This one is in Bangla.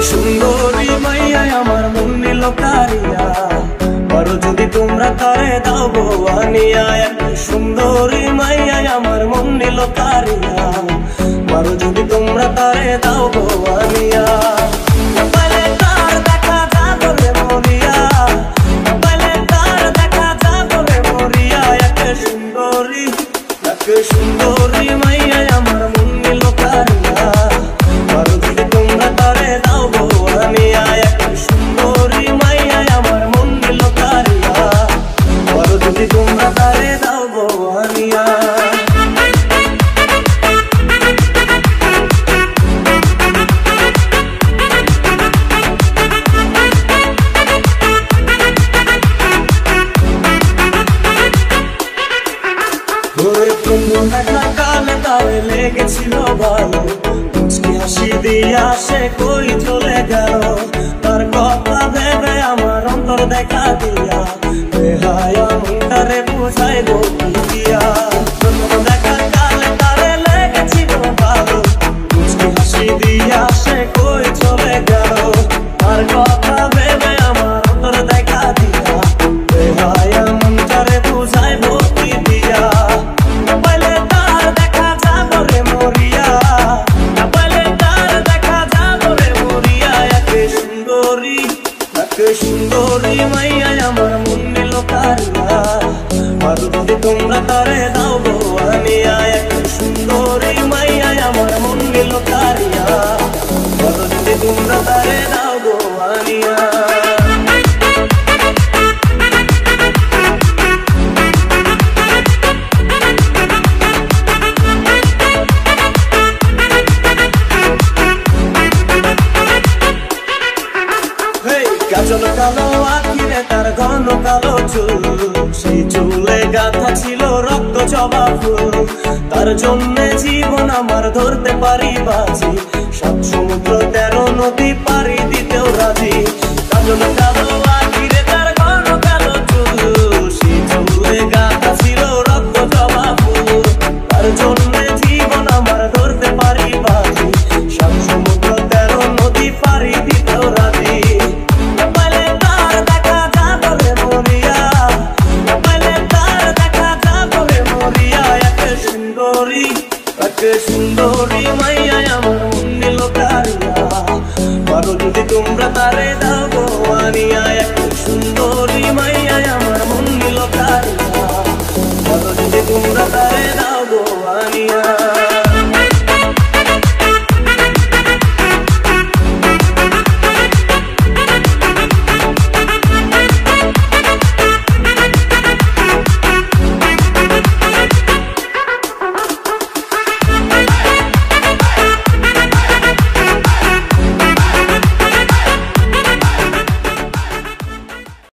সুন্দরী মাইয়া আমার মন নিল কারিয়া, পারো যদি তোমরা তারে দাও গো আনিয়া। সুন্দরী মাইয়া আমার মন নিল কারিয়া, পারো যদি তোমরা তারে দাও গো আনিয়া। মোবাইলে তার দেখা যাবো রে মরিয়া, মোবাইলে তার দেখা যাবো রে মরিয়া। সুন্দরী মাইয়া আমার মন নিল কারিয়া, পারো যদি তোমরা তারে দাও গো আনিয়া। সুন্দরী মাইয়া আমার মন নিল কারিয়া, পারো যদি তোমরা তারে দাও গো আনিয়া। দেখা কালে তারে লেগেছিল ভালো, মুচকি হাসি দিয়া সে কই চলে গেল। তার কথা ভেবে আমার অন্তর দেখা দিয়া, বেহায়া মনটারে বুঝাইব কি দিয়া। দেখা কালে তারে লেগেছিল ভালো, মুচকি হাসি দিয়া সে কই চলে গেল। তার কথা ভেবে আমার অন্তর দেখা দিয়া, বেহায়া মনটারে বুঝাইব কি দিয়া। সুন্দরী মাইয়া আমার মন নিল কারিয়া, পারো যদি তোমরা তারে দাও গো আনিয়া। সুন্দরী মাইয়া আমার মন নিল কারিয়া, পারো যদি তোমরা তারে দাও গো আনিয়া। কাজল কালো আখিরে তার ঘন কালো চুল, সেই চুলে গাঁথা ছিল রক্ত জবা ফুল। তার জন্যে জীবন আমার ধরতে পারি বাজি, 7 সমুদ্র 13 নদী পাড়ি দিতেও রাজি। কাজল